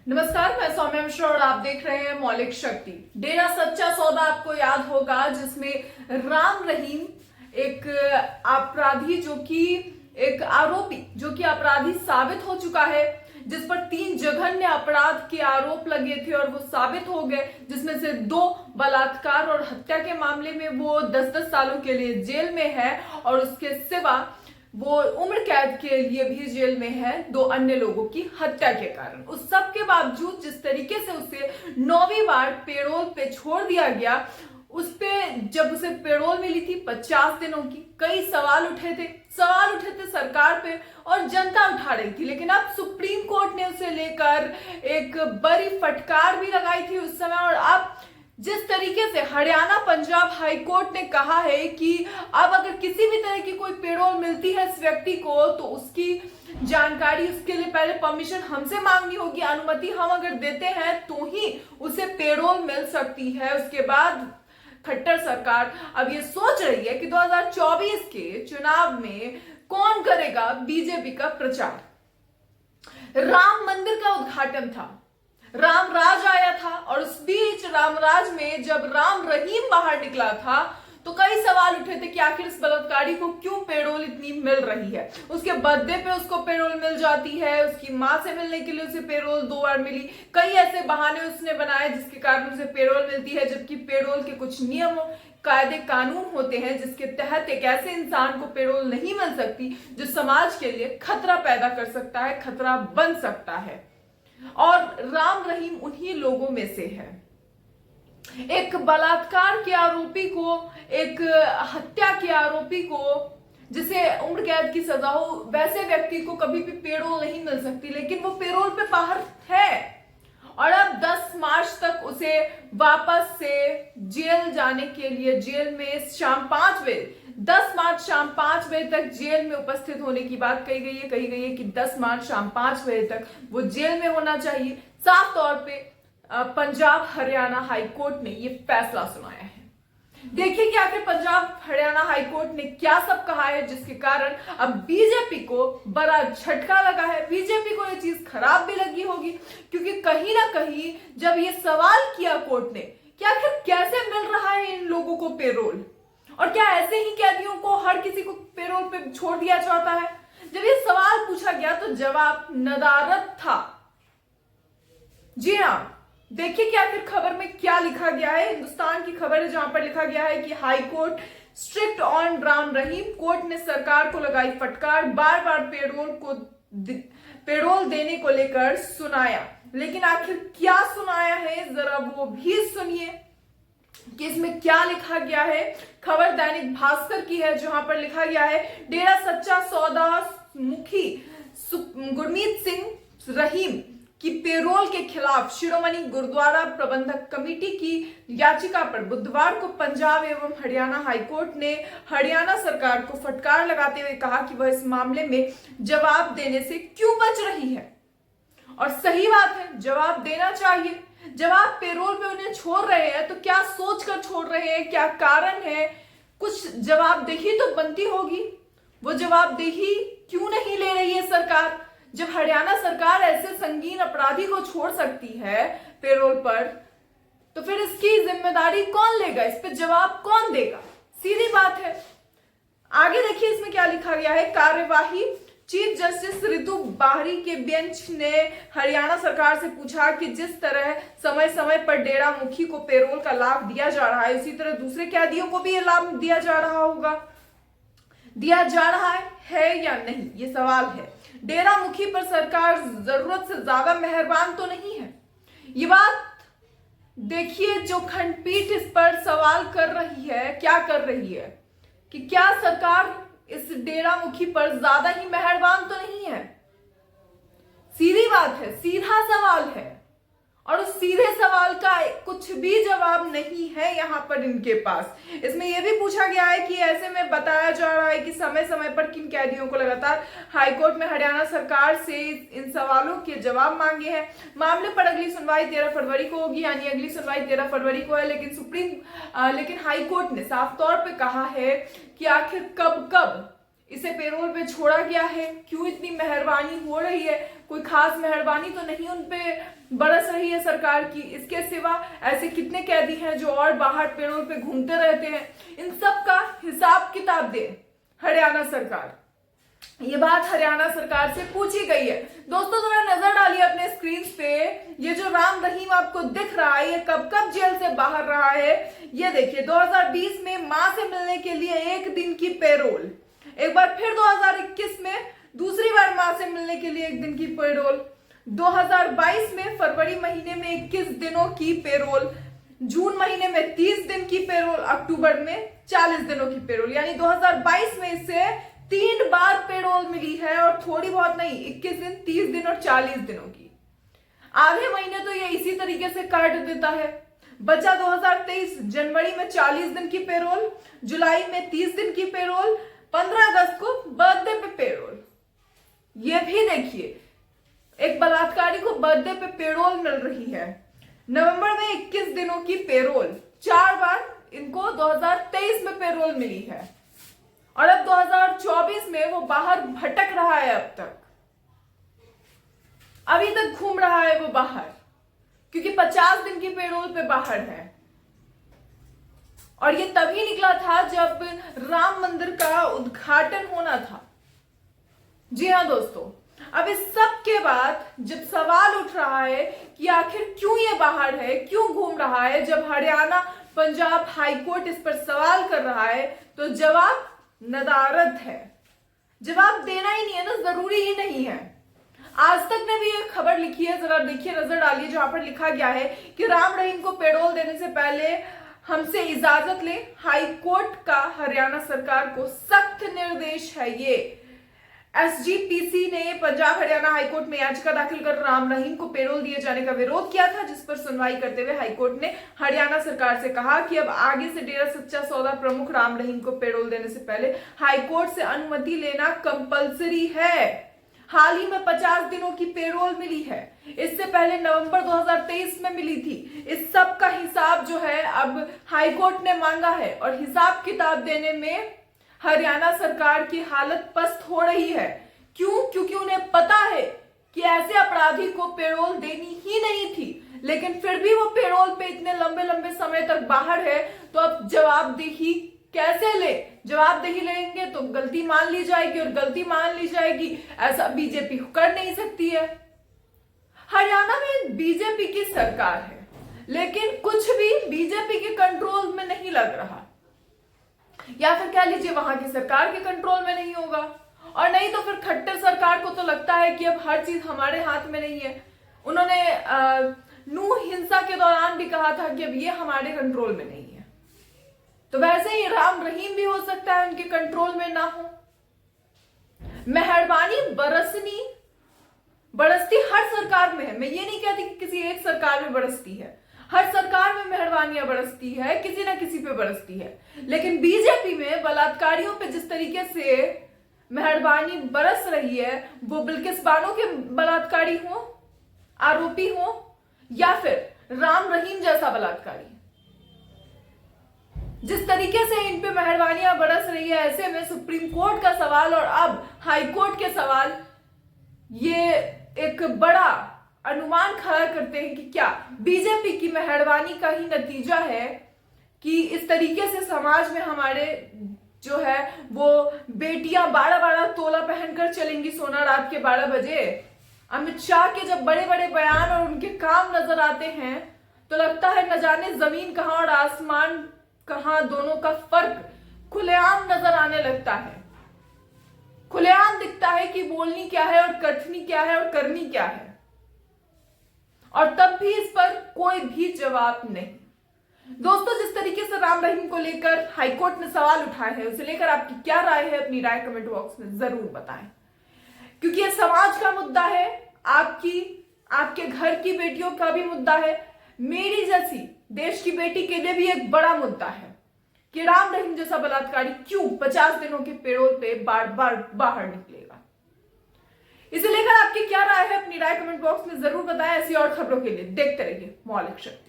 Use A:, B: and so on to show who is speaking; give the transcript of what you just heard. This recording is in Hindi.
A: नमस्कार, मैं सौम्या मिश्रा और आप देख रहे हैं मौलिक शक्ति। डेरा सच्चा सौदा आपको याद होगा, जिसमें राम रहीम एक अपराधी एक आरोपी जो कि अपराधी साबित हो चुका है, जिस पर 3 जघन्य अपराध के आरोप लगे थे और वो साबित हो गए, जिसमें से 2 बलात्कार और हत्या के मामले में वो 10-10 सालों के लिए जेल में है और उसके सिवा वो उम्र कैद के लिए भी जेल में है 2 अन्य लोगों की हत्या के कारण। उस सब के बावजूद जिस तरीके से उसे 9वीं बार पेरोल पे छोड़ दिया गया, उस पे जब उसे पेरोल मिली थी 50 दिनों की, कई सवाल उठे थे सरकार पे और जनता उठा रही थी। लेकिन अब सुप्रीम कोर्ट ने उसे लेकर एक बड़ी फटकार भी लगाई थी उस समय। और अब जिस तरीके से हरियाणा पंजाब हाई कोर्ट ने कहा है कि अब अगर किसी भी तरह की कोई पेरोल मिलती है इस व्यक्ति को, तो उसकी जानकारी, उसके लिए पहले परमिशन हमसे मांगनी होगी, अनुमति हम अगर देते हैं तो ही उसे पेरोल मिल सकती है। उसके बाद खट्टर सरकार अब ये सोच रही है कि 2024 के चुनाव में कौन करेगा बीजेपी का प्रचार। राम मंदिर का उद्घाटन था, रामराज आया था और उस बीच रामराज में जब राम रहीम बाहर निकला था तो कई सवाल उठे थे कि आखिर इस बलात्कारी को क्यों पेरोल इतनी मिल रही है। उसके बर्थडे पे उसको पेरोल मिल जाती है, उसकी मां से मिलने के लिए उसे पेरोल 2 बार मिली, कई ऐसे बहाने उसने बनाए जिसके कारण उसे पेरोल मिलती है, जबकि पेरोल के कुछ नियम कायदे कानून होते हैं जिसके तहत एक ऐसे इंसान को पेरोल नहीं मिल सकती जो समाज के लिए खतरा पैदा कर सकता है, खतरा बन सकता है। और राम रहीम उन्हीं लोगों में से है। एक बलात्कार के आरोपी को, एक हत्या के आरोपी को जिसे उम्र कैद की सजा हो, वैसे व्यक्ति को कभी भी पेरोल नहीं मिल सकती, लेकिन वो पेरोल पे बाहर है। और अब 10 मार्च तक उसे वापस से जेल जाने के लिए, जेल में शाम 5 बजे 10 मार्च शाम 5 बजे तक जेल में उपस्थित होने की बात कही गई है कि 10 मार्च शाम 5 बजे तक वो जेल में होना चाहिए। साफ तौर पे पंजाब हरियाणा हाई कोर्ट ने ये फैसला सुनाया है। देखिए कि आखिर पंजाब हरियाणा हाई कोर्ट ने क्या सब कहा है, जिसके कारण अब बीजेपी को बड़ा झटका लगा है। बीजेपी को ये चीज खराब भी लगी होगी, क्योंकि कहीं ना कहीं जब ये सवाल किया कोर्ट ने कि आखिर कैसे मिल रहा है इन लोगों को पेरोल, और क्या ऐसे ही कैदियों को हर किसी को पेरोल पे छोड़ दिया जाता है, जब ये सवाल पूछा गया तो जवाब नदारद था। जी हाँ, देखिए कि आखिर खबर में क्या लिखा गया है। हिंदुस्तान की खबर है जहां पर लिखा गया है कि high court strict on Ram Rahim, court ने सरकार को लगाई फटकार, बार बार पेरोल देने को लेकर सुनाया। लेकिन आखिर क्या सुनाया है, जरा वो भी सुनिए कि इसमें क्या लिखा गया है। खबर दैनिक भास्कर की है जहां पर लिखा गया है, डेरा सच्चा सौदा मुखी गुरमीत सिंह रहीम की पेरोल के खिलाफ शिरोमणि गुरुद्वारा प्रबंधक कमेटी की याचिका पर बुधवार को पंजाब एवं हरियाणा हाईकोर्ट ने हरियाणा सरकार को फटकार लगाते हुए कहा कि वह इस मामले में जवाब देने से क्यों बच रही है। और सही बात है, जवाब देना चाहिए। जब आप पेरोल पे उन्हें छोड़ रहे हैं तो क्या सोचकर छोड़ रहे हैं, क्या कारण है, कुछ जवाबदेही तो बनती होगी। वो जवाबदेही क्यों नहीं ले रही है सरकार? जब हरियाणा सरकार ऐसे संगीन अपराधी को छोड़ सकती है पेरोल पर, तो फिर इसकी जिम्मेदारी कौन लेगा, इस पे जवाब कौन देगा? सीधी बात है। आगे देखिए इसमें क्या लिखा गया है। कार्यवाही चीफ जस्टिस ऋतु बाहरी के बेंच ने हरियाणा सरकार से पूछा कि जिस तरह समय समय पर डेरा मुखी को पेरोल का लाभ दिया जा रहा है, उसी तरह दूसरे कैदियों को भी ये लाभ दिया जा रहा होगा, दिया जा रहा है या नहीं, ये सवाल है। डेरा मुखी पर सरकार जरूरत से ज्यादा मेहरबान तो नहीं है। ये बात देखिए, जो खंडपीठ इस पर सवाल कर रही है, क्या कर रही है कि क्या सरकार इस डेरा मुखी पर ज्यादा ही मेहरबान तो नहीं है। सीधी बात है, सीधा सवाल है, और उस सीधे सवाल का कुछ भी जवाब नहीं है यहां पर इनके पास। इसमें यह भी पूछा गया है कि ऐसे में बताया जा रहा है कि समय समय पर किन कैदियों को लगातार हाईकोर्ट में हरियाणा सरकार से इन सवालों के जवाब मांगे हैं। मामले पर अगली सुनवाई 13 फरवरी को होगी, यानी अगली सुनवाई 13 फरवरी को है। लेकिन हाईकोर्ट ने साफ तौर पर कहा है कि आखिर कब इसे पेरोल पे छोड़ा गया है? क्यों इतनी मेहरबानी हो रही है? कोई खास मेहरबानी तो नहीं उन पे बरस रही है सरकार की? इसके सिवा ऐसे कितने कैदी हैं जो और बाहर पेरोल पे घूमते रहते हैं? इन सब का हिसाब किताब दे हरियाणा सरकार। ये बात हरियाणा सरकार से पूछी गई है। दोस्तों जरा नजर डालिए अपने स्क्रीन पे, ये जो राम रहीम आपको दिख रहा है ये कब कब जेल से बाहर रहा है। ये देखिए 2020 में मां से मिलने के लिए 1 दिन की पेरोल, एक बार फिर 2021 में दूसरी बार मां से मिलने के लिए 1 दिन की पेरोल, 2022 में फरवरी महीने में 21 दिनों की पेरोल, जून महीने में 30 दिन की पेरोल, अक्टूबर में 40 दिनों की पेरोल। यानी 2022 में इसे 3 बार पेरोल मिली है और थोड़ी बहुत नहीं, 21 दिन, 30 दिन और 40 दिनों की। आधे महीने तो ये इसी तरीके से काट देता है। बचा 2023 जनवरी में 40 दिन की पेरोल, जुलाई में 30 दिन की पेरोल, 15 अगस्त को बर्थडे पे पेरोल। ये भी देखिए एक बलात्कारी को बर्थडे पे पेरोल मिल रही है। नवंबर में 21 दिनों की पेरोल, 4 बार इनको 2023 में पेरोल मिली है और अब 2024 में वो बाहर भटक रहा है। अब तक अभी तक घूम रहा है वो बाहर, क्योंकि 50 दिन की पेरोल पे बाहर है। और ये तभी निकला था जब राम मंदिर का उद्घाटन होना था। जी हाँ दोस्तों, अब इस सब के बाद जब सवाल उठ रहा है कि आखिर क्यों ये बाहर है, क्यों घूम रहा है, जब हरियाणा पंजाब हाईकोर्ट इस पर सवाल कर रहा है, तो जवाब नदारद है। जवाब देना ही नहीं है ना, जरूरी ही नहीं है। आज तक ने भी एक खबर लिखी है, जरा देखिए, नजर डालिए, जहां पर लिखा गया है कि राम रहीम को पेरोल देने से पहले हमसे इजाजत ले। हाईकोर्ट का हरियाणा सरकार को सख्त निर्देश है। ये एसजीपीसी ने पंजाब हरियाणा हाईकोर्ट में याचिका दाखिल कर राम रहीम को पेरोल दिए जाने का विरोध किया था, जिस पर सुनवाई करते हुए हाईकोर्ट ने हरियाणा सरकार से कहा कि अब आगे से डेरा सच्चा सौदा प्रमुख राम रहीम को पेरोल देने से पहले हाईकोर्ट से अनुमति लेना कंपलसरी है। हाल ही में 50 दिनों की पेरोल मिली है, इससे पहले नवंबर 2023 में मिली थी। इस सब का हिसाब जो है अब हाईकोर्ट ने मांगा है और हिसाब किताब देने में हरियाणा सरकार की हालत पस्त हो रही है। क्यों? क्योंकि उन्हें पता है कि ऐसे अपराधी को पेरोल देनी ही नहीं थी, लेकिन फिर भी वो पेरोल पे इतने लंबे लंबे समय तक बाहर है। तो अब जवाबदेही कैसे ले? जवाबदेही लेंगे तो गलती मान ली जाएगी, और गलती मान ली जाएगी ऐसा बीजेपी कर नहीं सकती है। हरियाणा में बीजेपी की सरकार है, लेकिन कुछ भी बीजेपी के कंट्रोल में नहीं लग रहा, या फिर कह लीजिए वहां की सरकार के कंट्रोल में नहीं होगा। और नहीं तो फिर खट्टर सरकार को तो लगता है कि अब हर चीज हमारे हाथ में नहीं है। उन्होंने नूह हिंसा के दौरान भी कहा था कि अब ये हमारे कंट्रोल में नहीं है। तो वैसे ही राम रहीम भी हो सकता है उनके कंट्रोल में ना हो। मेहरबानी बरसती हर सरकार में है। मैं ये नहीं कहती कि किसी एक सरकार में बरसती है, हर सरकार में मेहरबानियां बरसती है, किसी ना किसी पे बरसती है। लेकिन बीजेपी में बलात्कारियों पे जिस तरीके से मेहरबानी बरस रही है, वो बिल्किस बानो के बलात्कारी हो, आरोपी हो, या फिर राम रहीम जैसा बलात्कारी, जिस तरीके से इन पे मेहरबानियां बरस रही है, ऐसे में सुप्रीम कोर्ट का सवाल और अब हाई कोर्ट के सवाल ये एक बड़ा अनुमान खड़ा करते हैं कि क्या बीजेपी की मेहरबानी का ही नतीजा है कि इस तरीके से समाज में हमारे जो है वो बेटियां 12-12 तोला पहनकर चलेंगी सोना रात के 12 बजे। अमित शाह के जब बड़े बड़े बयान और उनके काम नजर आते हैं तो लगता है न जाने जमीन कहां और आसमान कहां, दोनों का फर्क खुलेआम नजर आने लगता है। खुलेआम दिखता है कि बोलनी क्या है और कथनी क्या है और करनी क्या है, और तब भी इस पर कोई भी जवाब नहीं। दोस्तों, जिस तरीके से राम रहीम को लेकर हाईकोर्ट ने सवाल उठाए हैं, उसे लेकर आपकी क्या राय है, अपनी राय कमेंट बॉक्स में जरूर बताएं, क्योंकि यह समाज का मुद्दा है, आपके घर की बेटियों का भी मुद्दा है, मेरी जैसी देश की बेटी के लिए भी एक बड़ा मुद्दा है कि राम रहीम जैसा बलात्कारी क्यों 50 दिनों के पेरोल पे बार बार बाहर निकलेगा। इसे लेकर आपकी क्या राय है, अपनी राय कमेंट बॉक्स में जरूर बताएं। ऐसी और खबरों के लिए देखते रहिए मौलिक शक्ति।